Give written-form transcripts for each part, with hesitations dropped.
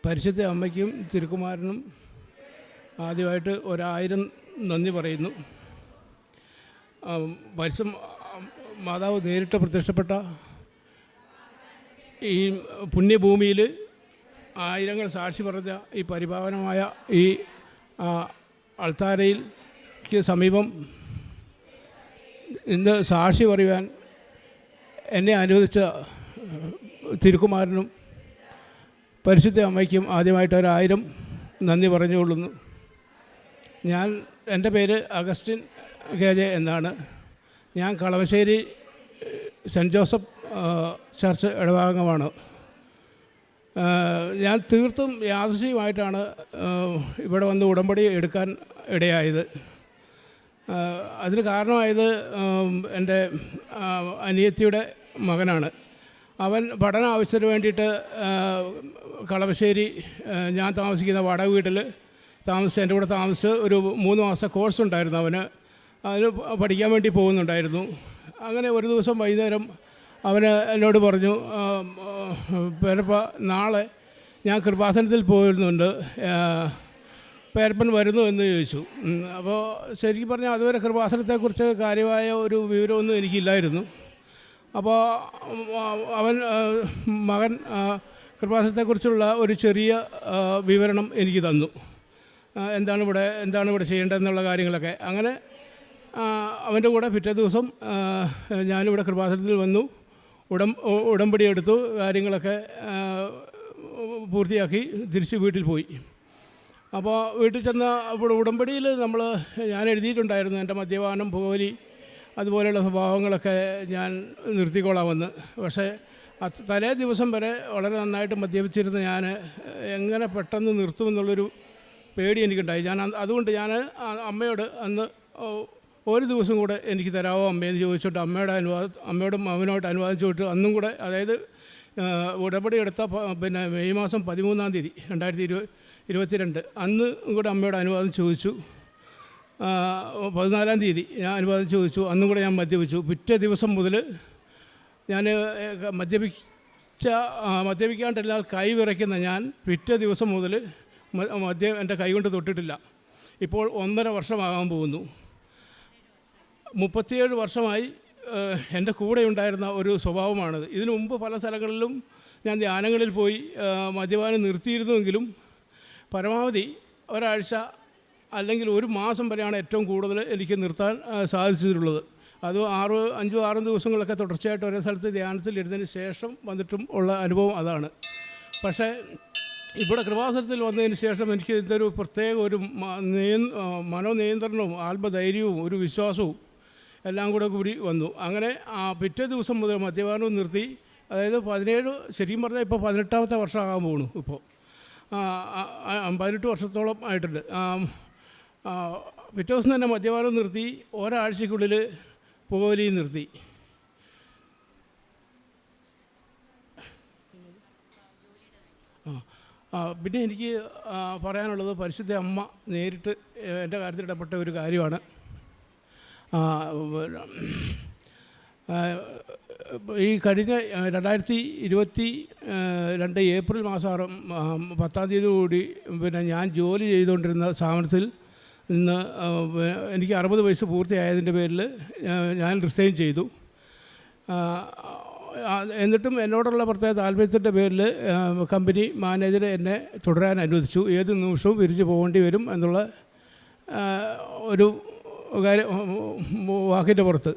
പരിശുദ്ധ അമ്മയ്ക്കും തിരുക്കുമാരനും ആദ്യമായിട്ട് 1000 നന്ദി പറയുന്നു. മാതാവ് നേരിട്ട് പ്രത്യക്ഷപ്പെട്ട ഈ പുണ്യഭൂമിയിൽ ആയിരങ്ങൾ സാക്ഷി പറഞ്ഞ ഈ പരിപാവനമായ ഈ അൾത്താരയ്ക്ക് സമീപം ഇന്ന് സാക്ഷി പറയുവാൻ എന്നെ അനുവദിച്ച തിരുക്കുമാരനും പരിശുദ്ധ അമ്മയ്ക്കും ആദ്യമായിട്ട് 1000 നന്ദി പറഞ്ഞുകൊള്ളുന്നു. എൻ്റെ പേര് അഗസ്റ്റിൻ KJ എന്നാണ്. ഞാൻ കളവശ്ശേരി സെൻറ്റ് ജോസഫ് ചർച്ച് ഇടവകാംഗമാണ്. ഞാൻ തീർത്തും യാദൃശ്ചികമായിട്ടാണ് ഇവിടെ വന്ന് ഉടമ്പടി എടുക്കാൻ ഇടയായത്. അതിന് കാരണമായത് എൻ്റെ അനിയത്തിയുടെ മകനാണ്. അവൻ പഠന ആവശ്യത്തിന് വേണ്ടിയിട്ട് കളവശ്ശേരി ഞാൻ താമസിക്കുന്ന വാടക വീട്ടിൽ എൻ്റെ കൂടെ താമസിച്ച് ഒരു 3 മാസത്തെ കോഴ്സ് ഉണ്ടായിരുന്നു. അതിന് പഠിക്കാൻ വേണ്ടി പോകുന്നുണ്ടായിരുന്നു. അങ്ങനെ ഒരു ദിവസം വൈകുന്നേരം അവന് എന്നോട് പറഞ്ഞു, പേരപ്പ നാളെ ഞാൻ കൃപാസനത്തിൽ പോയിരുന്നുണ്ട്, പേരപ്പൻ വരുന്നു എന്ന് ചോദിച്ചു. അപ്പോൾ ശരിക്കും പറഞ്ഞാൽ അതുവരെ കൃപാസനത്തെക്കുറിച്ച് കാര്യമായ ഒരു വിവരമൊന്നും എനിക്കില്ലായിരുന്നു. അപ്പോൾ മകൻ കൃപാസനത്തെക്കുറിച്ചുള്ള ഒരു ചെറിയ വിവരണം എനിക്ക് തന്നു. എന്താണ് ഇവിടെ ചെയ്യേണ്ടതെന്നുള്ള കാര്യങ്ങളൊക്കെ. അങ്ങനെ അവൻ്റെ കൂടെ പിറ്റേ ദിവസം ഞാനിവിടെ കൃപാസനത്തിൽ വന്നു, ഉടമ്പടി എടുത്തു, കാര്യങ്ങളൊക്കെ പൂർത്തിയാക്കി തിരിച്ച് വീട്ടിൽ പോയി. അപ്പോൾ വീട്ടിൽ ചെന്ന അപ്പോൾ ഉടമ്പടിയിൽ ഞാൻ എഴുതിയിട്ടുണ്ടായിരുന്നു എൻ്റെ മദ്യപാനം, പുകവലി അതുപോലെയുള്ള സ്വഭാവങ്ങളൊക്കെ ഞാൻ നിർത്തിക്കോളാമെന്ന്. പക്ഷേ തലേ ദിവസം വരെ വളരെ നന്നായിട്ട് മദ്യപിച്ചിരുന്ന ഞാൻ എങ്ങനെ പെട്ടെന്ന് നിർത്തുമെന്നുള്ളൊരു പേടി എനിക്കുണ്ടായി. അതുകൊണ്ട് ഞാൻ അമ്മയോട് അന്ന് ഒരു ദിവസം കൂടെ എനിക്ക് തരാമോ അമ്മയെന്ന് ചോദിച്ചിട്ട് അമ്മയോടും അവനോട്ട് അനുവാദം ചോദിച്ചു. അന്നും കൂടെ, അതായത് ഉടമ്പടി എടുത്ത മെയ് മാസം 13-ാം തീയതി 2022 അന്ന് കൂടെ അമ്മയോട് അനുവാദം ചോദിച്ചു. 14-ാം തീയതി ഞാൻ അനുവാദം ചോദിച്ചു. അന്നും കൂടെ ഞാൻ മദ്യപിച്ചു. പിറ്റേ ദിവസം മുതൽ ഞാൻ മദ്യപിക്കാണ്ടെല്ലാം കൈ വിറയ്ക്കുന്ന ഞാൻ പിറ്റേ ദിവസം മുതൽ മദ്യം എൻ്റെ കൈ കൊണ്ട് തൊട്ടിട്ടില്ല. ഇപ്പോൾ 1.5 വർഷമാകാൻ പോകുന്നു. 37 വർഷമായി എൻ്റെ കൂടെ ഉണ്ടായിരുന്ന ഒരു സ്വഭാവമാണിത്. ഇതിനു മുമ്പ് പല സ്ഥലങ്ങളിലും ഞാൻ ധ്യാനങ്ങളിൽ പോയി മദ്യപാനം നിർത്തിയിരുന്നുവെങ്കിലും പരമാവധി ഒരാഴ്ച അല്ലെങ്കിൽ 1 മാസം വരെയാണ് ഏറ്റവും കൂടുതൽ എനിക്ക് നിർത്താൻ സാധിച്ചിട്ടുള്ളത്. അത് 5-6 ദിവസങ്ങളൊക്കെ തുടർച്ചയായിട്ട് ഒരേ സ്ഥലത്ത് ധ്യാനത്തിൽ ഇരുന്നതിന് ശേഷം വന്നിട്ടും ഉള്ള അനുഭവം അതാണ്. പക്ഷേ ഇവിടെ കൃപാസനത്തിൽ വന്നതിന് ശേഷം എനിക്ക് ഇതൊരു പ്രത്യേക ഒരു മനോനിയന്ത്രണവും ആത്മധൈര്യവും ഒരു വിശ്വാസവും എല്ലാം കൂടി വന്നു. അങ്ങനെ പിറ്റേ ദിവസം മുതൽ മദ്യപാനവും നിർത്തി. അതായത് 17, ശരിക്കും പറഞ്ഞാൽ ഇപ്പോൾ 18-ാമത്തെ വർഷമാകാൻ പോകുന്നു. ഇപ്പോൾ 18 വർഷത്തോളം ആയിട്ടുണ്ട്. പിറ്റേ ദിവസം തന്നെ മദ്യപാനം നിർത്തി. ഒരാഴ്ചയ്ക്കുള്ളിൽ പുകവലിയും നിർത്തി. പിന്നെ എനിക്ക് പറയാനുള്ളത്, പരിശുദ്ധ അമ്മ നേരിട്ട് എൻ്റെ കാര്യത്തിൽ ഇടപെട്ട ഒരു കാര്യമാണ്. ഈ കഴിഞ്ഞ 2022 ഏപ്രിൽ മാസം 10-ാം തീയതി കൂടി ഞാൻ ജോലി ചെയ്തുകൊണ്ടിരുന്ന സ്ഥാപനത്തിൽ നിന്ന് എനിക്ക് 60 വയസ്സ് പൂർത്തിയായതിൻ്റെ പേരിൽ ഞാൻ റിസൈൻ ചെയ്തു. എന്നിട്ടും എന്നോടുള്ള പ്രത്യേക താല്പര്യത്തിൻ്റെ പേരിൽ കമ്പനി മാനേജർ എന്നെ തുടരാൻ അനുവദിച്ചു. ഏത് നിമിഷവും പിരിച്ചു പോകേണ്ടി വരും എന്നുള്ള ഒരു വാക്കിൻ്റെ പുറത്ത്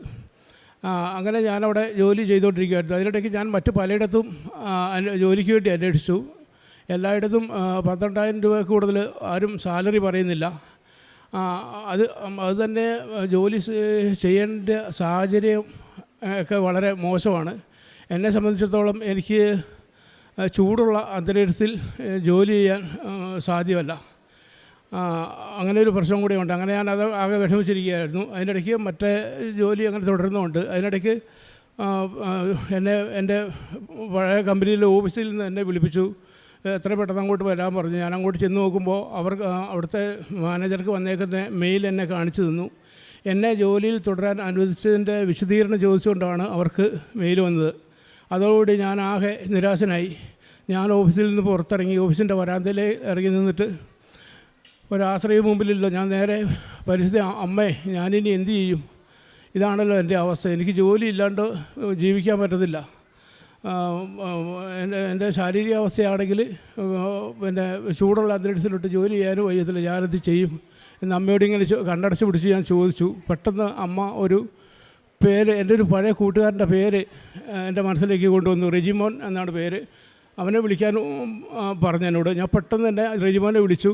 അങ്ങനെ ഞാനവിടെ ജോലി ചെയ്തുകൊണ്ടിരിക്കുകയായിരുന്നു. അതിനിടയ്ക്ക് ഞാൻ മറ്റ് പലയിടത്തും ജോലിക്ക് വേണ്ടി അന്വേഷിച്ചു. എല്ലായിടത്തും 12,000 രൂപ കൂടുതൽ ആരും സാലറി പറയുന്നില്ല. അത് തന്നെ ജോലി ചെയ്യേണ്ട സാഹചര്യം ഒക്കെ വളരെ മോശമാണ്. എന്നെ സംബന്ധിച്ചിടത്തോളം എനിക്ക് ചൂടുള്ള അന്തരീക്ഷത്തിൽ ജോലി ചെയ്യാൻ സാധ്യമല്ല. അങ്ങനെ ഒരു പ്രശ്നം കൂടിയുണ്ട്. അങ്ങനെ ഞാനത് ആകെ വിഷമിച്ചിരിക്കുകയായിരുന്നു. അതിനിടയ്ക്ക് മറ്റേ ജോലി അങ്ങനെ തുടരുന്നുണ്ട്. അതിനിടയ്ക്ക് എൻ്റെ പഴയ കമ്പനിയിലെ ഓഫീസിൽ നിന്ന് എന്നെ വിളിപ്പിച്ചു. എത്ര പെട്ടെന്ന് അങ്ങോട്ട് വരാൻ പറഞ്ഞു. ഞാൻ അങ്ങോട്ട് ചെന്ന് നോക്കുമ്പോൾ അവിടുത്തെ മാനേജർക്ക് വന്നേക്കുന്ന മെയിൽ എന്നെ കാണിച്ചു തന്നു. എന്നെ ജോലിയിൽ തുടരാൻ അനുവദിച്ചതിൻ്റെ വിശദീകരണം ചോദിച്ചുകൊണ്ടാണ് അവർക്ക് മെയിൽ വന്നത്. അതോടുകൂടി ഞാൻ ആകെ നിരാശനായി. ഞാൻ ഓഫീസിൽ നിന്ന് പുറത്തിറങ്ങി ഓഫീസിൻ്റെ വരാന്തയിൽ ഇറങ്ങി നിന്നിട്ട് ഒരാശ്രയം മുമ്പിലില്ലോ. ഞാൻ നേരെ പരിസ്ഥിതി, അമ്മേ ഞാനിനി എന്ത് ചെയ്യും? ഇതാണല്ലോ എൻ്റെ അവസ്ഥ. എനിക്ക് ജോലി ഇല്ലാണ്ട് ജീവിക്കാൻ പറ്റത്തില്ല. എൻ്റെ ശാരീരിക അവസ്ഥയാണെങ്കിൽ പിന്നെ ചൂടുള്ള അന്തരീക്ഷത്തിലിട്ട് ജോലി ചെയ്യാനും വയ്യത്തില്ല. ഞാനെന്ത് ചെയ്യും എന്ന് അമ്മയോട് ഇങ്ങനെ കണ്ണടച്ച് പിടിച്ച് ഞാൻ ചോദിച്ചു. പെട്ടെന്ന് അമ്മ ഒരു പേര്, എൻ്റെ ഒരു പഴയ കൂട്ടുകാരൻ്റെ പേര് എൻ്റെ മനസ്സിലേക്ക് കൊണ്ടുവന്നു. റെജിമോൻ എന്നാണ് പേര്. അവനെ വിളിക്കാൻ പറഞ്ഞു എന്നോട്. ഞാൻ പെട്ടെന്ന് തന്നെ റെജിമോനെ വിളിച്ചു.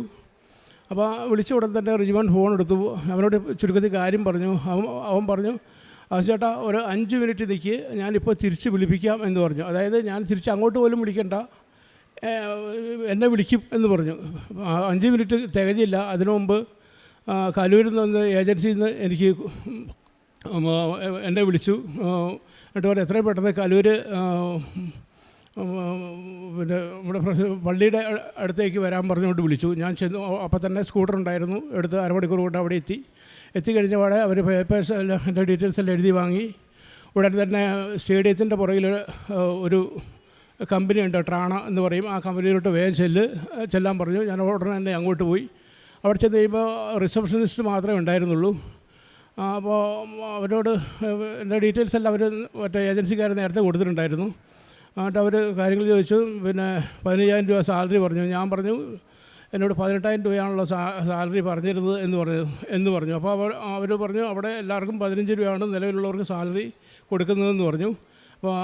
അപ്പോൾ വിളിച്ച ഉടൻ തന്നെ റെജിമോൻ ഫോൺ എടുത്തു. അവനോട് ചുരുക്കത്തിൽ കാര്യം പറഞ്ഞു. അവൻ പറഞ്ഞു, ചേട്ടാ ഒരു 5 മിനിറ്റ് നിൽക്ക്, ഞാനിപ്പോൾ തിരിച്ച് വിളിപ്പിക്കാം എന്ന് പറഞ്ഞു. അതായത് ഞാൻ തിരിച്ച് അങ്ങോട്ട് പോലും വിളിക്കണ്ട, എന്നെ വിളിക്കും എന്ന് പറഞ്ഞു. 5 മിനിറ്റ് തികഞ്ഞില്ല. അതിനു മുമ്പ് കലൂരിൽ നിന്ന് ഏജൻസിയിൽ നിന്ന് എനിക്ക് എന്നെ വിളിച്ചു. എന്നിട്ട് പറഞ്ഞു എത്രയും പെട്ടെന്ന് കലൂർ പിന്നെ നമ്മുടെ പള്ളിയുടെ അടുത്തേക്ക് വരാൻ പറഞ്ഞുകൊണ്ട് വിളിച്ചു. ഞാൻ ചെന്നു. അപ്പോൾ തന്നെ സ്കൂട്ടർ ഉണ്ടായിരുന്നു, എടുത്ത് അരമണിക്കൂർ കൊണ്ട് അവിടെ എത്തിക്കഴിഞ്ഞ പാടെ അവർ പേപ്പേഴ്സ് എല്ലാം എൻ്റെ ഡീറ്റെയിൽസ് എല്ലാം എഴുതി വാങ്ങി. ഉടൻ തന്നെ സ്റ്റേഡിയത്തിൻ്റെ പുറകിൽ ഒരു കമ്പനി ഉണ്ട്, ട്രാണ എന്ന് പറയും. ആ കമ്പനിയിലോട്ട് വേഗം ചെല്ലാൻ പറഞ്ഞു. ഞാൻ ഉടനെ തന്നെ അങ്ങോട്ട് പോയി. അവിടെ ചെന്ന് കഴിയുമ്പോൾ റിസപ്ഷനിസ്റ്റ് മാത്രമേ ഉണ്ടായിരുന്നുള്ളൂ. അപ്പോൾ അവരോട് എൻ്റെ ഡീറ്റെയിൽസ് എല്ലാം അവർ മറ്റേ ഏജൻസിക്കാർ നേരത്തെ കൊടുത്തിട്ടുണ്ടായിരുന്നു. എന്നിട്ട് അവർ കാര്യങ്ങൾ ചോദിച്ചു. പിന്നെ 15,000 രൂപ സാലറി പറഞ്ഞു. ഞാൻ പറഞ്ഞു എന്നോട് 18,000 രൂപയാണല്ലോ സാലറി പറഞ്ഞിരുന്നത് എന്ന് പറഞ്ഞു. അപ്പോൾ അവർ പറഞ്ഞു അവിടെ എല്ലാവർക്കും 15 രൂപയാണ് നിലവിലുള്ളവർക്ക് സാലറി കൊടുക്കുന്നതെന്ന് പറഞ്ഞു. അപ്പോൾ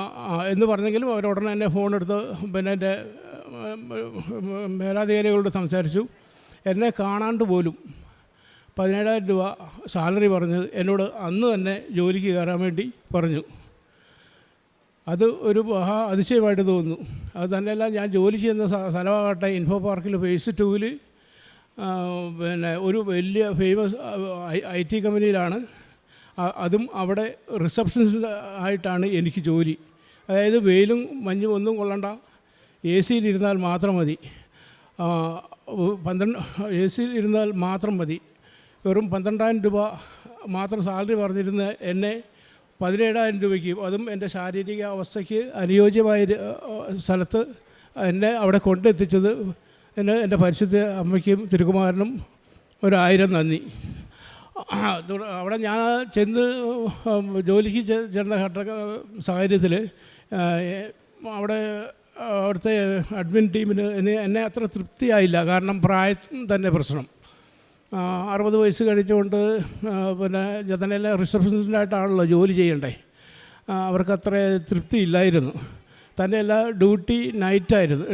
എന്ന് പറഞ്ഞെങ്കിലും അവരുടനെ തന്നെ ഫോൺ എടുത്ത് പിന്നെ എൻ്റെ മേലാധികാരികളോട് സംസാരിച്ചു. എന്നെ കാണാണ്ട് പോലും 17,000 രൂപ സാലറി പറഞ്ഞത് എന്നോട് അന്ന് തന്നെ ജോലിക്ക് കയറാൻ വേണ്ടി പറഞ്ഞു. അത് ഒരു മഹാ അതിശയമായിട്ട് തോന്നുന്നു. അത് തന്നെയല്ല, ഞാൻ ജോലി ചെയ്യുന്ന സ്ഥലമാകട്ടെ ഇൻഫോ പാർക്കിൽ ഫേസ് 2-ൽ പിന്നെ ഒരു വലിയ ഫേമസ് IT കമ്പനിയിലാണ്. അതും അവിടെ റിസപ്ഷനിസ്റ്റ് ആയിട്ടാണ് എനിക്ക് ജോലി. അതായത് വെയിലും മഞ്ഞും ഒന്നും കൊള്ളണ്ട, AC-യിലിരുന്നാൽ മാത്രം മതി. AC-യിലിരുന്നാൽ മാത്രം മതി. വെറും 12,000 രൂപ മാത്രം സാലറി പറഞ്ഞിരുന്ന എന്നെ 17,000 രൂപയ്ക്ക്, അതും എൻ്റെ ശാരീരിക അവസ്ഥയ്ക്ക് അനുയോജ്യമായ സ്ഥലത്ത് എന്നെ അവിടെ കൊണ്ടെത്തിച്ചത് എൻ്റെ പരിശുദ്ധ അമ്മയ്ക്കും തിരുക്കുമാരനും 1000 നന്ദി. അവിടെ ഞാൻ ചെന്ന് ജോലിക്ക് ചേർന്ന സാഹചര്യത്തിൽ അവിടുത്തെ അഡ്മിൻ ടീമിന് എന്നെ അത്ര തൃപ്തിയായില്ല. കാരണം പ്രായം തന്നെ പ്രശ്നം. 60 വയസ്സ് കഴിച്ചുകൊണ്ട് പിന്നെ ജതനെല്ലാം റിസപ്ഷനിസ്റ്റായിട്ടാണല്ലോ ജോലി ചെയ്യണ്ടേ. അവർക്കത്ര തൃപ്തി ഇല്ലായിരുന്നു. തന്നെയല്ല ഡ്യൂട്ടി നൈറ്റ് ആയിരുന്നു.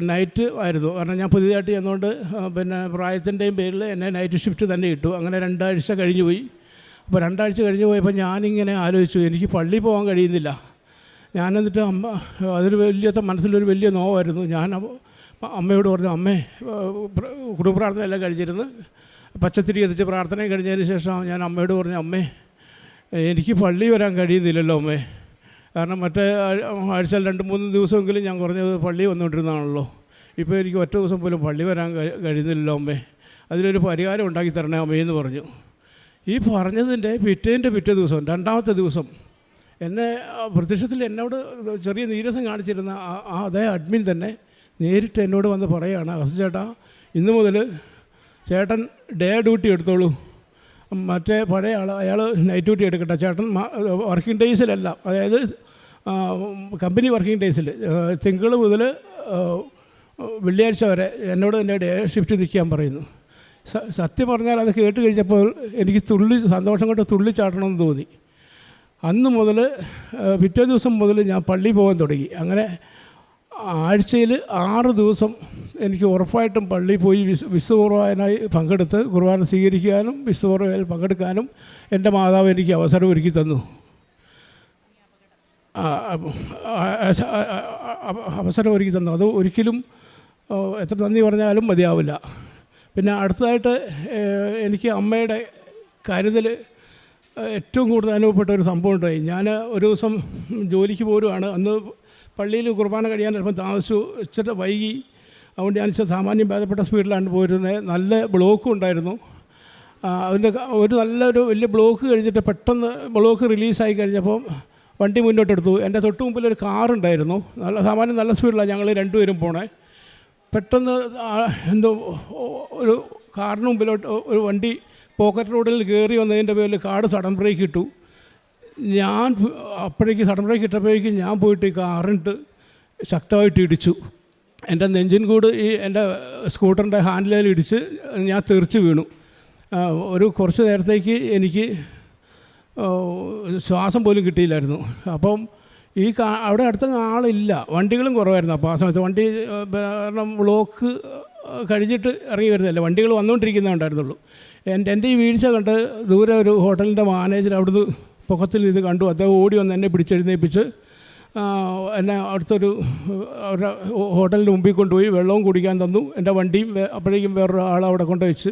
കാരണം ഞാൻ പുതിയതായിട്ട് ചെന്നുകൊണ്ട് പിന്നെ പ്രായത്തിൻ്റെയും പേരിൽ എന്നെ നൈറ്റ് ഷിഫ്റ്റ് തന്നെ ഇട്ടു. അങ്ങനെ 2 ആഴ്ച കഴിഞ്ഞ് പോയി. അപ്പോൾ 2 ആഴ്ച കഴിഞ്ഞ് പോയപ്പോൾ ഞാനിങ്ങനെ ആലോചിച്ചു, എനിക്ക് പള്ളിയിൽ പോകാൻ കഴിയുന്നില്ല. ഞാനെന്നിട്ട് അതൊരു മനസ്സിലൊരു വലിയ നോവായിരുന്നു. ഞാൻ അമ്മയോട് പറഞ്ഞു, അമ്മേ കുടുംബ പ്രാർത്ഥനയെല്ലാം കഴിഞ്ഞിരുന്നു പച്ചത്തിരി എത്തിച്ച് പ്രാർത്ഥനയും കഴിഞ്ഞതിന് ശേഷം ഞാൻ അമ്മയോട് പറഞ്ഞു, അമ്മേ എനിക്ക് പള്ളി വരാൻ കഴിയുന്നില്ലല്ലോ അമ്മേ. കാരണം മറ്റേ ആഴ്ചയിൽ 2-3 ദിവസമെങ്കിലും ഞാൻ കുറഞ്ഞത് പള്ളി വന്നുകൊണ്ടിരുന്നതാണല്ലോ. ഇപ്പോൾ എനിക്ക് ഒറ്റ ദിവസം പോലും പള്ളി വരാൻ കഴിയുന്നില്ലല്ലോ അമ്മേ. അതിനൊരു പരിഹാരം ഉണ്ടാക്കി തരണേ അമ്മയെന്ന് പറഞ്ഞു. ഈ പറഞ്ഞതിൻ്റെ പിറ്റേ ദിവസം 2ാമത്തെ ദിവസം എന്നെ പ്രത്യക്ഷത്തിൽ എന്നോട് ചെറിയ നീരസം കാണിച്ചിരുന്ന അതേ അഡ്മിൻ തന്നെ നേരിട്ട് എന്നോട് വന്ന് പറയുകയാണ്, ചേട്ടാ ഇന്ന് മുതൽ ചേട്ടൻ ഡേ ഡ്യൂട്ടി എടുത്തോളൂ, മറ്റേ പഴയ അയാൾ നൈറ്റ് ഡ്യൂട്ടി എടുക്കട്ടെ. ചേട്ടൻ വർക്കിംഗ് ഡേയ്സിലല്ല, അതായത് കമ്പനി വർക്കിംഗ് ഡേയ്സിൽ തിങ്കൾ മുതൽ വെള്ളിയാഴ്ച വരെ എന്നോട് തന്നെ ഡേ ഷിഫ്റ്റ് നിൽക്കാൻ പറയുന്നു. സത്യം പറഞ്ഞാൽ അത് കേട്ട് കഴിഞ്ഞപ്പോൾ എനിക്ക് സന്തോഷം കൊണ്ട് തുള്ളിച്ചാട്ടണമെന്ന് തോന്നി. അന്ന് മുതൽ പിറ്റേ ദിവസം മുതൽ ഞാൻ പള്ളിയിൽ പോകാൻ തുടങ്ങി. അങ്ങനെ ആഴ്ചയിൽ 6 ദിവസം എനിക്ക് ഉറപ്പായിട്ടും പള്ളിയിൽ പോയി വിശുദ്ധ കുർബാനയിൽ പങ്കെടുത്ത് കുർബാന സ്വീകരിക്കാനും വിശുദ്ധ കുർബാനയിൽ പങ്കെടുക്കാനും എൻ്റെ മാതാവ് എനിക്ക് അവസരം ഒരുക്കി തന്നു. അത് ഒരിക്കലും എത്ര നന്ദി പറഞ്ഞാലും മതിയാവില്ല. പിന്നെ അടുത്തതായിട്ട് എനിക്ക് അമ്മയുടെ കരുതൽ ഏറ്റവും കൂടുതൽ അനുഭവപ്പെട്ട ഒരു സംഭവം ഉണ്ടായി. ഞാൻ ഒരു ദിവസം ജോലിക്ക് പോരുവാണ്. അന്ന് പള്ളിയിൽ കുർബാന കഴിയാൻ ചിലപ്പോൾ താമസിച്ചു, ഇച്ചിരി വൈകി. അതുകൊണ്ട് ഞാൻ സാമാന്യം ഭേദപ്പെട്ട സ്പീഡിലാണ് പോയിരുന്നത്. നല്ല ബ്ലോക്കും ഉണ്ടായിരുന്നു. അതിൻ്റെ നല്ലൊരു വലിയ ബ്ലോക്ക് കഴിഞ്ഞിട്ട് പെട്ടെന്ന് ബ്ലോക്ക് റിലീസായി കഴിഞ്ഞപ്പോൾ വണ്ടി മുന്നോട്ടെടുത്തു. എൻ്റെ തൊട്ട് മുമ്പിൽ ഒരു കാറുണ്ടായിരുന്നു. സാമാന്യം നല്ല സ്പീഡിലാണ് ഞങ്ങൾ 2 പേരും പോണേ. പെട്ടെന്ന് എന്തോ ഒരു കാറിന് മുമ്പിലോട്ട് ഒരു വണ്ടി പോക്കറ്റ് റോഡിൽ കയറി വന്നതിൻ്റെ പേരിൽ കാറ് സഡൻ ബ്രേക്ക് ഇട്ടു. ഞാൻ അപ്പോഴേക്ക് സഡൻ ബ്രേക്ക് ഇട്ടപ്പോഴേക്കും ഞാൻ പോയിട്ട് ഈ കാറിട്ട് ശക്തമായിട്ട് ഇടിച്ചു. എൻ്റെ നെഞ്ചിൻ കൂട് ഈ എൻ്റെ സ്കൂട്ടറിൻ്റെ ഹാൻഡിലിൽ ഇടിച്ച് ഞാൻ തെറിച്ച് വീണു. ഒരു കുറച്ച് നേരത്തേക്ക് എനിക്ക് ശ്വാസം പോലും കിട്ടിയില്ലായിരുന്നു. അപ്പം ഈ അവിടെ അടുത്തൊന്നും ആളില്ല, വണ്ടികളും കുറവായിരുന്നു. അപ്പോൾ ആ സമയത്ത് വണ്ടി കാരണം ബ്ലോക്ക് കഴിഞ്ഞിട്ട് ഇറങ്ങി വരുന്നില്ല, വണ്ടികൾ വന്നുകൊണ്ടിരിക്കുന്നേ ഉണ്ടായിരുന്നുള്ളൂ. എൻ്റെ ഈ വീഴ്ച കണ്ട് ദൂരെ ഒരു ഹോട്ടലിൻ്റെ മാനേജർ അവിടുന്ന് പൊക്കത്തിൽ ഇത് കണ്ടു. അദ്ദേഹം ഓടി വന്ന് എന്നെ പിടിച്ചെഴുന്നേൽപ്പിച്ച് എന്നെ അടുത്തൊരു അവരുടെ ഹോട്ടലിൻ്റെ മുമ്പിൽ കൊണ്ടുപോയി വെള്ളവും കുടിക്കാൻ തന്നു. എൻ്റെ വണ്ടിയും അപ്പോഴേക്കും വേറൊരു ആളവിടെ കൊണ്ടുവച്ച്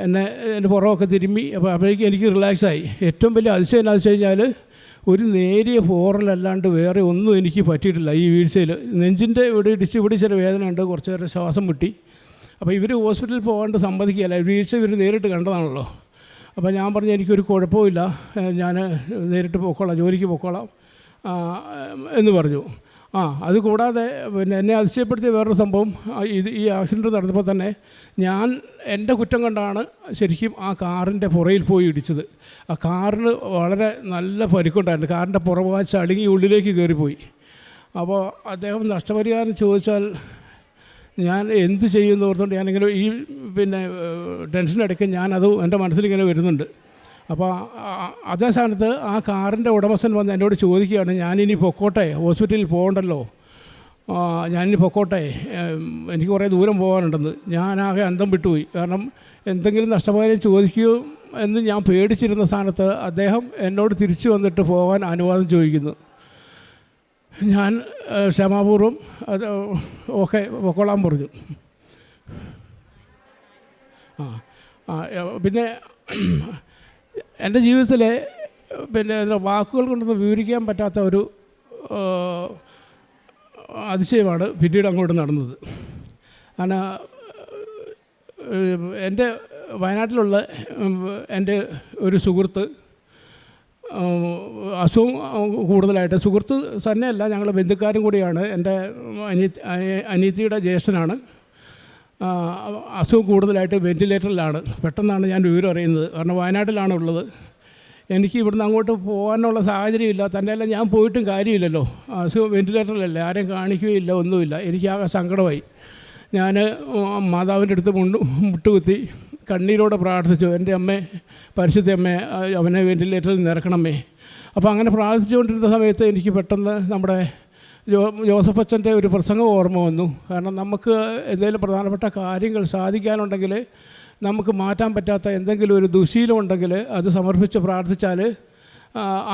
എൻ്റെ പുറമൊക്കെ തിരുമ്മി. അപ്പോൾ അപ്പോഴേക്കും എനിക്ക് റിലാക്സായി. ഏറ്റവും വലിയ അതിശയം എന്താ വെച്ച് കഴിഞ്ഞാൽ ഒരു നേരിയ പോറലല്ലാണ്ട് വേറെ ഒന്നും എനിക്ക് പറ്റിയിട്ടില്ല ഈ വീഴ്ചയിൽ. നെഞ്ചിൻ്റെ ഇവിടെ ഇടിച്ച് പിടിച്ചൊരു വേദനയുണ്ട്, കുറച്ച് നേരം ശ്വാസം മുട്ടി. അപ്പോൾ ഇവർ ഹോസ്പിറ്റലിൽ പോകാണ്ട് സമ്മതിക്കുകയല്ല, വീഴ്ച ഇവർ നേരിട്ട് കണ്ടതാണല്ലോ. അപ്പോൾ ഞാൻ പറഞ്ഞു എനിക്കൊരു കുഴപ്പമില്ല, ഞാൻ നേരിട്ട് പൊക്കോളാം, ജോലിക്ക് പൊക്കോളാം എന്ന് പറഞ്ഞു. അത് കൂടാതെ പിന്നെ എന്നെ അതിശയപ്പെടുത്തിയ വേറൊരു സംഭവം, ഈ ആക്സിഡൻറ്റ് നടന്നപ്പോൾ തന്നെ ഞാൻ എൻ്റെ കുറ്റം കണ്ടാണ് ശരിക്കും ആ കാറിൻ്റെ പുറയിൽ പോയി ഇടിച്ചത്. ആ കാറിന് വളരെ നല്ല പരിക്കുണ്ടായിരുന്നു, കാറിൻ്റെ പുറഭാഗം ചളുങ്ങി ഉള്ളിലേക്ക് കയറിപ്പോയി. അപ്പോൾ അദ്ദേഹം നഷ്ടപരിഹാരം ചോദിച്ചാൽ ഞാൻ എന്ത് ചെയ്യുമെന്ന് ഓർത്തുകൊണ്ട് ഞാനിങ്ങനെ ഈ പിന്നെ ടെൻഷനിടയ്ക്ക് ഞാനത് എൻ്റെ മനസ്സിലിങ്ങനെ വരുന്നുണ്ട്. അപ്പോൾ അതേ സ്ഥാനത്ത് ആ കാറിൻ്റെ ഉടമസ്ഥൻ വന്ന് എന്നോട് ചോദിക്കുകയാണ്, ഞാനിനി പൊക്കോട്ടെ, ഹോസ്പിറ്റലിൽ പോകണ്ടല്ലോ, ഞാനിനി പൊക്കോട്ടെ, എനിക്ക് കുറേ ദൂരം പോകാനുണ്ടെന്ന്. ഞാനാകെ അന്തം വിട്ടുപോയി. കാരണം എന്തെങ്കിലും നഷ്ടപരിഹാരം ചോദിക്കുകയോ എന്ന് ഞാൻ പേടിച്ചിരുന്ന സ്ഥാനത്ത് അദ്ദേഹം എന്നോട് തിരിച്ചു വന്നിട്ട് പോകാൻ അനുവാദം ചോദിക്കുന്നു. ഞാൻ ക്ഷമാപൂർവ്വം അത് ഓക്കെ പൊക്കോളാൻ പറഞ്ഞു. പിന്നെ എൻ്റെ ജീവിതത്തിലെ പിന്നെ വാക്കുകൾ കൊണ്ടൊന്നും വിവരിക്കാൻ പറ്റാത്ത ഒരു അതിശയമാണ് പിന്നീട് അങ്ങോട്ട് നടന്നത്. കാരണം എൻ്റെ വയനാട്ടിലുള്ള എൻ്റെ ഒരു സുഹൃത്ത് അസുഖം കൂടുതലായിട്ട്, സുഹൃത്ത് തന്നെയല്ല ഞങ്ങൾ ബന്ധുക്കാരും കൂടിയാണ്, എൻ്റെ അനിയത്തിയുടെ ജ്യേഷ്ഠനാണ്. അസുഖം കൂടുതലായിട്ട് വെൻറ്റിലേറ്ററിലാണ്. പെട്ടെന്നാണ് ഞാൻ വിവരം അറിയുന്നത്, കാരണം വയനാട്ടിലാണ് ഉള്ളത്. എനിക്ക് ഇവിടുന്ന് അങ്ങോട്ട് പോകാനുള്ള സാഹചര്യമില്ല, തന്നെയല്ല ഞാൻ പോയിട്ടും കാര്യമില്ലല്ലോ, അസുഖം വെൻറ്റിലേറ്ററിലല്ലേ, ആരെയും കാണിക്കുകയില്ല, ഒന്നുമില്ല. എനിക്കാകെ സങ്കടമായി. ഞാൻ മാതാവിൻ്റെ അടുത്ത് മുട്ടുകുത്തി കണ്ണീരോടെ പ്രാർത്ഥിച്ചു, എൻ്റെ അമ്മേ, പരിശുദ്ധ അമ്മേ, അവനെ വെൻറ്റിലേറ്ററിൽ നിന്ന് ഇറക്കണമേ. അപ്പോൾ അങ്ങനെ പ്രാർത്ഥിച്ചുകൊണ്ടിരുന്ന സമയത്ത് എനിക്ക് പെട്ടെന്ന് നമ്മുടെ ജോസഫ് അച്ഛൻ്റെ ഒരു പ്രസംഗം ഓർമ്മ വന്നു. കാരണം നമുക്ക് എന്തെങ്കിലും പ്രധാനപ്പെട്ട കാര്യങ്ങൾ സാധിക്കാനുണ്ടെങ്കിൽ, നമുക്ക് മാറ്റാൻ പറ്റാത്ത എന്തെങ്കിലും ഒരു ദുശീലമുണ്ടെങ്കിൽ അത് സമർപ്പിച്ച് പ്രാർത്ഥിച്ചാൽ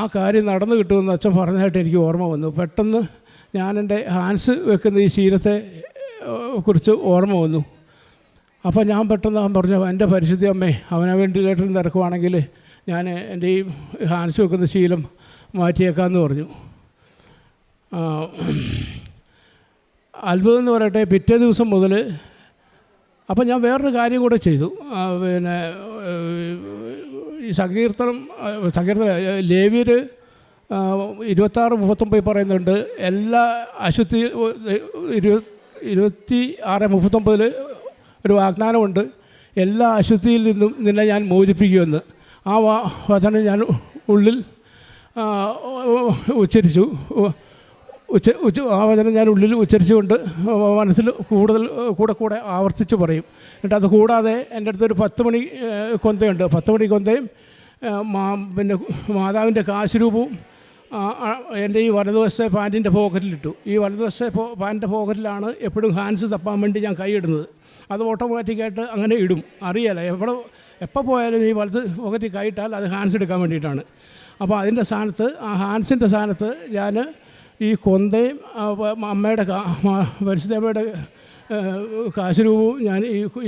ആ കാര്യം നടന്നു കിട്ടുമെന്ന് അച്ഛൻ പറഞ്ഞതായിട്ട് എനിക്ക് ഓർമ്മ വന്നു. പെട്ടെന്ന് ഞാൻ എൻ്റെ ഹാൻഡ്സ് വെക്കുന്ന ഈ ശീലത്തെ കുറിച്ച് ഓർമ്മ വന്നു. അപ്പോൾ ഞാൻ പെട്ടെന്ന് പറഞ്ഞു, എൻ്റെ പരിശുദ്ധ അമ്മേ, അവനെ വെൻറ്റിലേറ്ററിൽ നിന്ന് ഇറക്കുവാണെങ്കിൽ ഞാൻ എൻ്റെ ഈ ഹാൻഡ്സ് വെക്കുന്ന ശീലം മാറ്റിയേക്കാമെന്ന് പറഞ്ഞു. അത്ഭുതം എന്ന് പറയട്ടെ, പിറ്റേ ദിവസം മുതൽ അപ്പം ഞാൻ വേറൊരു കാര്യം കൂടെ ചെയ്തു. പിന്നെ ഈ സങ്കീർത്തനം ലേവ്യർ 26:39 പറയുന്നുണ്ട്, എല്ലാ അശുദ്ധി 26:39 ഒരു വാഗ്ദാനമുണ്ട്, എല്ലാ അശുദ്ധിയിൽ നിന്നും നിന്നെ ഞാൻ മോചിപ്പിക്കുമെന്ന്. ആ വചനം ഞാൻ ഉള്ളിൽ ഉച്ചരിച്ചു. ആ വചനം ഞാൻ ഉള്ളിൽ ഉച്ചരിച്ചുകൊണ്ട് മനസ്സിൽ കൂടെ ആവർത്തിച്ച് പറയും. എന്നിട്ട് അത് കൂടാതെ എൻ്റെ അടുത്തൊരു 10 മണി കൊന്തയുണ്ട്. 10 മണി കൊന്തയും പിന്നെ മാതാവിൻ്റെ കാശുരൂപവും എൻ്റെ ഈ വലതുവശത്തെ പാൻറ്റിൻ്റെ പോക്കറ്റിലിട്ടു. ഈ വലതുവശത്തെ പാൻറ്റിൻ്റെ പോക്കറ്റിലാണ് എപ്പോഴും ഹാൻഡ്സ് തപ്പാൻ വേണ്ടി ഞാൻ കൈയിടുന്നത്. അത് ഓട്ടോമാറ്റിക്കായിട്ട് അങ്ങനെ ഇടും, അറിയാലോ, എപ്പോൾ പോയാലും ഈ വലത് പോക്കറ്റിൽ കൈയിട്ടാൽ അത് ഹാൻഡ്സ് എടുക്കാൻ വേണ്ടിയിട്ടാണ്. അപ്പോൾ അതിൻ്റെ സ്ഥാനത്ത്, ആ ഹാൻഡ്സിൻ്റെ സ്ഥാനത്ത് ഞാൻ ഈ കൊന്തയും അമ്മയുടെ പരിശുദ്ധമ്മയുടെ കാശുരൂപവും ഞാൻ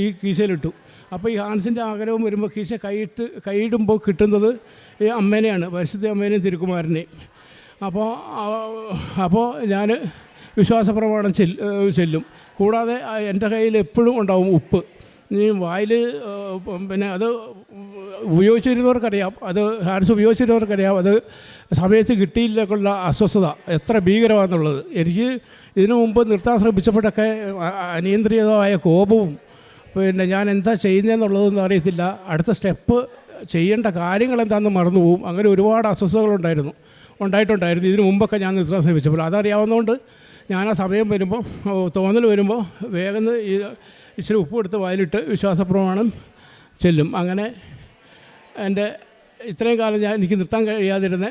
ഈ കീശയിലിട്ടു. അപ്പോൾ ഈ ഹാൻഡ്സിൻ്റെ ആഗ്രഹം വരുമ്പോൾ കീശ കൈയിടുമ്പോൾ കിട്ടുന്നത് ഈ അമ്മേനെയാണ്, പരിശുദ്ധ അമ്മേനെയും തിരുക്കുമാരനെയും. അപ്പോൾ ഞാൻ വിശ്വാസപ്രമാണം ചെല്ലും. കൂടാതെ എൻ്റെ കയ്യിൽ എപ്പോഴും ഉണ്ടാവും ഉപ്പ്. ഇനി വായിൽ പിന്നെ അത് ഉപയോഗിച്ചിരുന്നവർക്കറിയാം, അത് ഹാൻഡ്സ് ഉപയോഗിച്ചിരുന്നവർക്കറിയാം അത് സമയത്ത് കിട്ടിയില്ലേക്കുള്ള അസ്വസ്ഥത എത്ര ഭീകരമാണെന്നുള്ളത്. എനിക്ക് ഇതിനു മുമ്പ് നിർത്താൻ ശ്രമിച്ചപ്പോഴൊക്കെ അനിയന്ത്രിതമായ കോപവും പിന്നെ ഞാൻ എന്താ ചെയ്യുന്നതെന്നുള്ളതൊന്നും അറിയത്തില്ല, അടുത്ത സ്റ്റെപ്പ് ചെയ്യേണ്ട കാര്യങ്ങൾ എന്താണെന്ന് മറന്നു പോവും. അങ്ങനെ ഒരുപാട് അസ്വസ്ഥതകളുണ്ടായിരുന്നു, ഉണ്ടായിട്ടുണ്ടായിരുന്നു ഇതിനു മുമ്പൊക്കെ ഞാൻ നിർത്താൻ ശ്രമിച്ചപ്പോൾ. അതറിയാവുന്നതുകൊണ്ട് ഞാൻ ആ സമയം വരുമ്പോൾ, തോന്നൽ വരുമ്പോൾ വേഗം ഇച്ചിരി ഉപ്പ് എടുത്ത് വായിലിട്ട് വിശ്വാസപ്രമാണം ചെല്ലും. അങ്ങനെ എൻ്റെ ഇത്രയും കാലം എനിക്ക് നിർത്താൻ കഴിയാതിരുന്ന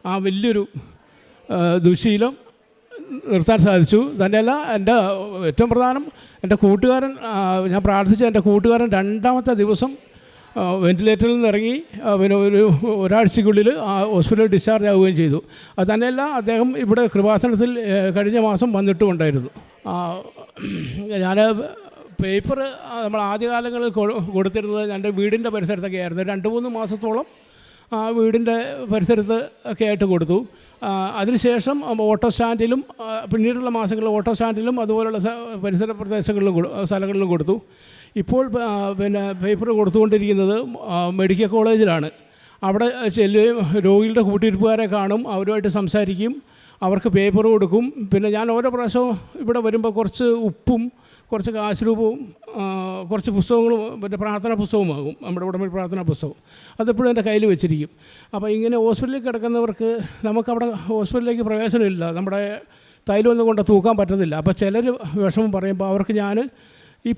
ആ വലിയൊരു ദുശീലം നിർത്താൻ സാധിച്ചു. തന്നെയല്ല, എൻ്റെ ഏറ്റവും പ്രധാനം എൻ്റെ കൂട്ടുകാരൻ, ഞാൻ പ്രാർത്ഥിച്ച എൻ്റെ കൂട്ടുകാരൻ 2ാമത്തെ ദിവസം വെൻറ്റിലേറ്ററിൽ നിന്ന് ഇറങ്ങി പിന്നെ ഒരാഴ്ചയ്ക്കുള്ളിൽ ഹോസ്പിറ്റലിൽ ഡിസ്ചാർജ് ആവുകയും ചെയ്തു. അത് തന്നെയല്ല, അദ്ദേഹം ഇവിടെ കൃപാസനത്തിൽ കഴിഞ്ഞ മാസം വന്നിട്ടുമുണ്ടായിരുന്നു. ഞാൻ പേപ്പർ നമ്മൾ ആദ്യകാലങ്ങളിൽ കൊടുത്തിരുന്നത് എൻ്റെ വീടിൻ്റെ പരിസരത്തൊക്കെ ആയിരുന്നു. 2-3 മാസത്തോളം വീടിൻ്റെ പരിസരത്ത് ഒക്കെ ആയിട്ട് കൊടുത്തു. അതിനുശേഷം ഓട്ടോ സ്റ്റാൻഡിലും പിന്നീടുള്ള മാസങ്ങളിൽ ഓട്ടോ സ്റ്റാൻഡിലും അതുപോലുള്ള പരിസര സ്ഥലങ്ങളിലും കൊടുത്തു. ഇപ്പോൾ പിന്നെ പേപ്പർ കൊടുത്തുകൊണ്ടിരിക്കുന്നത് മെഡിക്കൽ കോളേജിലാണ്. അവിടെ ചെല്ലുകയും രോഗികളുടെ കൂട്ടിരിപ്പുകാരെ കാണും, അവരുമായിട്ട് സംസാരിക്കും, അവർക്ക് പേപ്പർ കൊടുക്കും. പിന്നെ ഞാൻ ഓരോ പ്രാവശ്യവും ഇവിടെ വരുമ്പോൾ കുറച്ച് ഉപ്പും കുറച്ച് കാശുരൂപവും കുറച്ച് പുസ്തകങ്ങളും പിന്നെ പ്രാർത്ഥനാ പുസ്തകവുമാകും, നമ്മുടെ ഉടമ്പടി പ്രാർത്ഥനാ പുസ്തകം. അതെപ്പോഴും എൻ്റെ കയ്യിൽ വെച്ചിരിക്കും. അപ്പോൾ ഇങ്ങനെ ഹോസ്പിറ്റലിൽ കിടക്കുന്നവർക്ക് നമുക്കവിടെ ഹോസ്പിറ്റലിലേക്ക് പ്രവേശനമില്ല, നമ്മുടെ തൈലമൊന്നും കൊണ്ട് തൂക്കാൻ പറ്റത്തില്ല. അപ്പോൾ ചിലർ വിഷമം പറയുമ്പോൾ അവർക്ക് ഞാൻ ഈ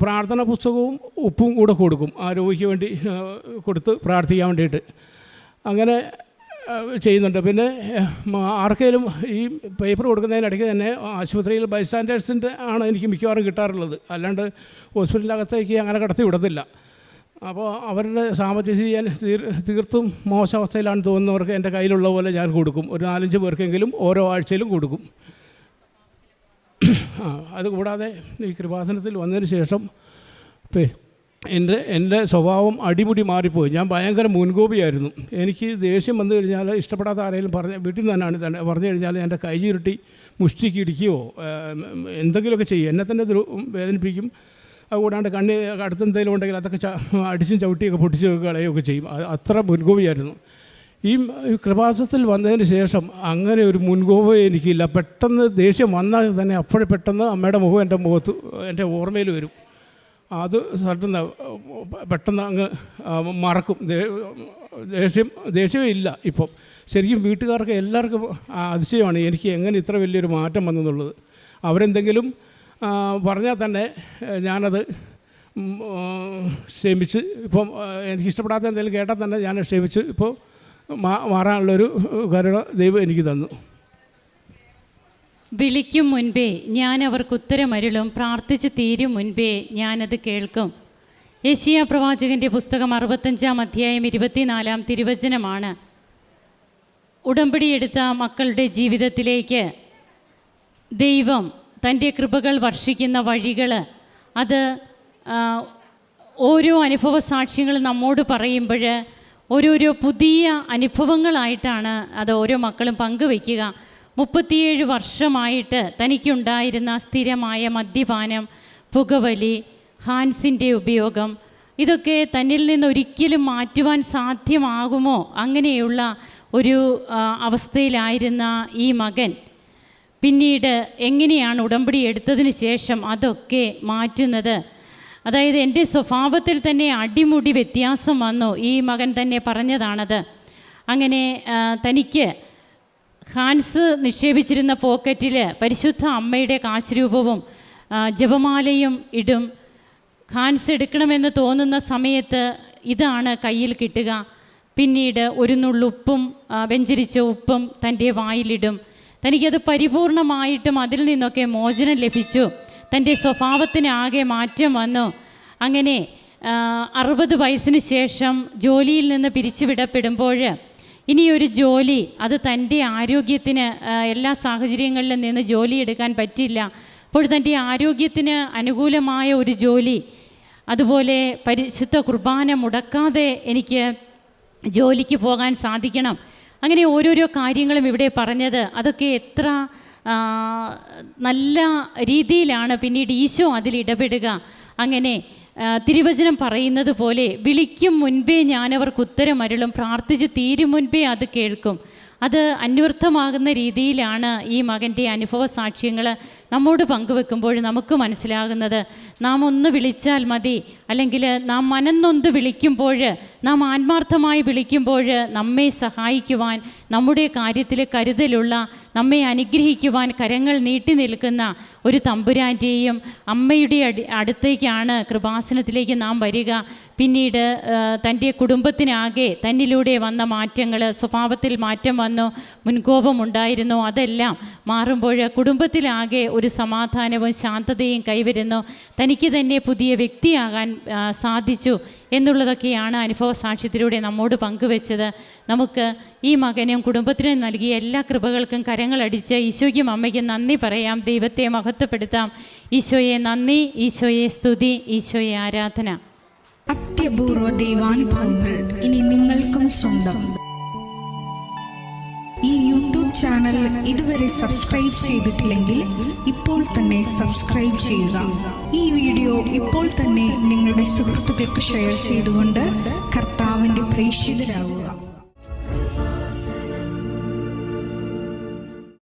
പ്രാർത്ഥനാ പുസ്തകവും ഉപ്പും കൂടെ കൊടുക്കും, ആ രോഗിക്ക് വേണ്ടി കൊടുത്ത് പ്രാർത്ഥിക്കാൻ വേണ്ടിയിട്ട്. അങ്ങനെ ചെയ്യുന്നുണ്ട്. പിന്നെ ആർക്കെങ്കിലും ഈ പേപ്പർ കൊടുക്കുന്നതിനിടയ്ക്ക് തന്നെ ആശുപത്രിയിൽ ബൈസ്റ്റാൻഡേഴ്സിൻ്റെ ആണ് എനിക്ക് മിക്കവാറും കിട്ടാറുള്ളത്, അല്ലാണ്ട് ഹോസ്പിറ്റലിനകത്തേക്ക് അങ്ങനെ കടത്തി വിടത്തില്ല. അപ്പോൾ അവരുടെ സാമ്പത്തിക സ്ഥിതി ഞാൻ തീർത്തും മോശാവസ്ഥയിലാണ് തോന്നുന്നവർക്ക് എൻ്റെ കയ്യിലുള്ള പോലെ ഞാൻ കൊടുക്കും. ഒരു 4-5 പേർക്കെങ്കിലും ഓരോ ആഴ്ചയിലും കൊടുക്കും. അതുകൂടാതെ ഈ കൃപാസനത്തിൽ വന്നതിന് ശേഷം എൻ്റെ സ്വഭാവം അടിമുടി മാറിപ്പോയി. ഞാൻ ഭയങ്കര മുൻകോപിയായിരുന്നു. എനിക്ക് ദേഷ്യം വന്നു കഴിഞ്ഞാൽ ഇഷ്ടപ്പെടാത്ത ആരെങ്കിലും വീട്ടിൽ നിന്ന് തന്നെ പറഞ്ഞു കഴിഞ്ഞാൽ എൻ്റെ കൈ ചുരുട്ടി മുഷ്ടിക്ക് ഇടിക്കുകയോ എന്തെങ്കിലുമൊക്കെ ചെയ്യും, എന്നെ തന്നെ വേദനിപ്പിക്കും. അതുകൂടാണ്ട് അടുത്തെന്തെങ്കിലും ഉണ്ടെങ്കിൽ അതൊക്കെ അടിച്ചും ചവിട്ടിയൊക്കെ പൊട്ടിച്ച് കളയുകയൊക്കെ ചെയ്യും. അത്ര മുൻകോപിയായിരുന്നു. ഈ കൃപാസനത്തിൽ വന്നതിന് ശേഷം അങ്ങനെ ഒരു മുൻകോപം എനിക്കില്ല. പെട്ടെന്ന് ദേഷ്യം വന്നാൽ തന്നെ അപ്പോഴും പെട്ടെന്ന് അമ്മയുടെ മുഖം എൻ്റെ ഓർമ്മയിൽ വരും. അത് പെട്ടെന്ന് അങ്ങ് മറക്കും. ദേഷ്യമേ ഇല്ല ഇപ്പം. ശരിക്കും വീട്ടുകാർക്ക് എല്ലാവർക്കും അതിശയമാണ് എനിക്ക് എങ്ങനെ ഇത്ര വലിയൊരു മാറ്റം വന്നെന്നുള്ളത്. അവരെന്തെങ്കിലും പറഞ്ഞാൽ തന്നെ ഞാനത് ക്ഷമിച്ച്, ഇപ്പം എനിക്കിഷ്ടപ്പെടാത്ത എന്തെങ്കിലും കേട്ടാൽ തന്നെ ഞാൻ ക്ഷമിച്ച് ഇപ്പോൾ മാറാനുള്ളൊരു കരുണ ദൈവം എനിക്ക് തന്നു. വിളിക്കും മുൻപേ ഞാൻ അവർക്ക് ഉത്തരമരുളും, പ്രാർത്ഥിച്ച് തീരും മുൻപേ ഞാനത് കേൾക്കും. യെശയ്യാ പ്രവാചകൻ്റെ പുസ്തകം 65-ാം അധ്യായം 24-ാം തിരുവചനമാണ്. ഉടമ്പടിയെടുത്ത മക്കളുടെ ജീവിതത്തിലേക്ക് ദൈവം തൻ്റെ കൃപകൾ വർഷിക്കുന്ന വഴികൾ, അത് ഓരോ അനുഭവ സാക്ഷ്യങ്ങൾ നമ്മോട് പറയുമ്പോൾ ഓരോരോ പുതിയ അനുഭവങ്ങളായിട്ടാണ് അത് ഓരോ മക്കളും പങ്കുവയ്ക്കുക. 37 വർഷമായിട്ട് തനിക്കുണ്ടായിരുന്ന സ്ഥിരമായ മദ്യപാനം, പുകവലി, ഹാൻസിൻ്റെ ഉപയോഗം, ഇതൊക്കെ തന്നിൽ നിന്ന് ഒരിക്കലും മാറ്റുവാൻ സാധ്യമാകുമോ? അങ്ങനെയുള്ള ഒരു അവസ്ഥയിലായിരുന്ന ഈ മകൻ പിന്നീട് എങ്ങനെയാണ് ഉടമ്പടി എടുത്തതിന് ശേഷം അതൊക്കെ മാറ്റുന്നത്? അതായത് എൻ്റെ സ്വഭാവത്തിൽ തന്നെ അടിമുടി വ്യത്യാസം വന്നു. ഈ മകൻ തന്നെ പറഞ്ഞതാണത്. അങ്ങനെ തനിക്ക് ഹാൻസ് നിക്ഷേപിച്ചിരുന്ന പോക്കറ്റിൽ പരിശുദ്ധ അമ്മയുടെ കാശുരൂപവും ജപമാലയും ഇടും. ഹാൻസ് എടുക്കണമെന്ന് തോന്നുന്ന സമയത്ത് ഇതാണ് കയ്യിൽ കിട്ടുക. പിന്നീട് ഒരു നുള്ളുപ്പും വെഞ്ചരിച്ച ഉപ്പും തൻ്റെ വായിലിടും. തനിക്കത് പരിപൂർണമായിട്ടും അതിൽ നിന്നൊക്കെ മോചനം ലഭിച്ചു. തൻ്റെ സ്വഭാവത്തിന് ആകെ മാറ്റം വന്നു. അങ്ങനെ 60 വയസ്സിന് ശേഷം ജോലിയിൽ നിന്ന് പിരിച്ചുവിടപ്പെടുമ്പോൾ ഇനിയൊരു ജോലി, അത് തൻ്റെ ആരോഗ്യത്തിന് എല്ലാ സാഹചര്യങ്ങളിലും നിന്ന് ജോലി എടുക്കാൻ പറ്റില്ല. അപ്പോൾ തൻ്റെ ആരോഗ്യത്തിന് അനുകൂലമായ ഒരു ജോലി, അതുപോലെ പരിശുദ്ധ കുർബാന മുടക്കാതെ എനിക്ക് ജോലിക്ക് പോകാൻ സാധിക്കണം. അങ്ങനെ ഓരോരോ കാര്യങ്ങളും ഇവിടെ പറഞ്ഞത്, അതൊക്കെ എത്ര നല്ല രീതിയിലാണ് പിന്നീട് ഈശോ അതിൽ ഇടപെടുക. അങ്ങനെ തിരുവചനം പറയുന്നത് പോലെ വിളിക്കും മുൻപേ ഞാനവർക്ക് ഉത്തരമരുളും, പ്രാർത്ഥിച്ച് തീരും മുൻപേ അത് കേൾക്കും. അത് അന്വർത്ഥമാകുന്ന രീതിയിലാണ് ഈ മകൻ്റെ അനുഭവ സാക്ഷ്യങ്ങൾ നമ്മോട് പങ്കുവെക്കുമ്പോൾ നമുക്ക് മനസ്സിലാകുന്നത്. നാം ഒന്ന് വിളിച്ചാൽ മതി, അല്ലെങ്കിൽ നാം മനന്നൊന്ന് വിളിക്കുമ്പോൾ, നാം ആത്മാർത്ഥമായി വിളിക്കുമ്പോൾ നമ്മെ സഹായിക്കുവാൻ, നമ്മുടെ കാര്യത്തിൽ കരുതലുള്ള, നമ്മെ അനുഗ്രഹിക്കുവാൻ കരങ്ങൾ നീട്ടി നിൽക്കുന്ന ഒരു തമ്പുരാൻ്റെയും അമ്മയുടെ അടുത്തേക്കാണ് കൃപാസനത്തിലേക്ക് നാം വരിക. പിന്നീട് തൻ്റെ കുടുംബത്തിനാകെ തന്നിലൂടെ വന്ന മാറ്റങ്ങൾ, സ്വഭാവത്തിൽ മാറ്റം വന്നു, മുൻകോപമുണ്ടായിരുന്നു, അതെല്ലാം മാറുമ്പോൾ കുടുംബത്തിലാകെ ഒരു സമാധാനവും ശാന്തതയും കൈവരുന്നു. തനിക്ക് തന്നെ പുതിയ വ്യക്തിയാകാൻ സാധിച്ചു എന്നുള്ളതൊക്കെയാണ് അനുഭവ സാക്ഷ്യത്തിലൂടെ നമ്മോട് പങ്കുവെച്ചത്. നമുക്ക് ഈ മകനും കുടുംബത്തിനും നൽകിയ എല്ലാ കൃപകൾക്കും കരങ്ങളടിച്ച് ഈശോയ്ക്കും അമ്മയ്ക്കും നന്ദി പറയാം, ദൈവത്തെ മഹത്വപ്പെടുത്താം. ഈശോയെ നന്ദി, ഈശോയെ സ്തുതി, ഈശോയെ ആരാധന. അത്യപൂർവ ദൈവാനുഭവങ്ങൾ ഇനി നിങ്ങൾക്കും സ്വന്തം. ഈ യൂട്യൂബ് ചാനൽ ഇതുവരെ സബ്സ്ക്രൈബ് ചെയ്തിട്ടില്ലെങ്കിൽ ഇപ്പോൾ തന്നെ സബ്സ്ക്രൈബ് ചെയ്യുക. ഈ വീഡിയോ ഇപ്പോൾ തന്നെ നിങ്ങളുടെ സുഹൃത്തുക്കൾക്ക് ഷെയർ ചെയ്തുകൊണ്ട് കർത്താവിൻ്റെ പ്രേക്ഷിതരാകുക.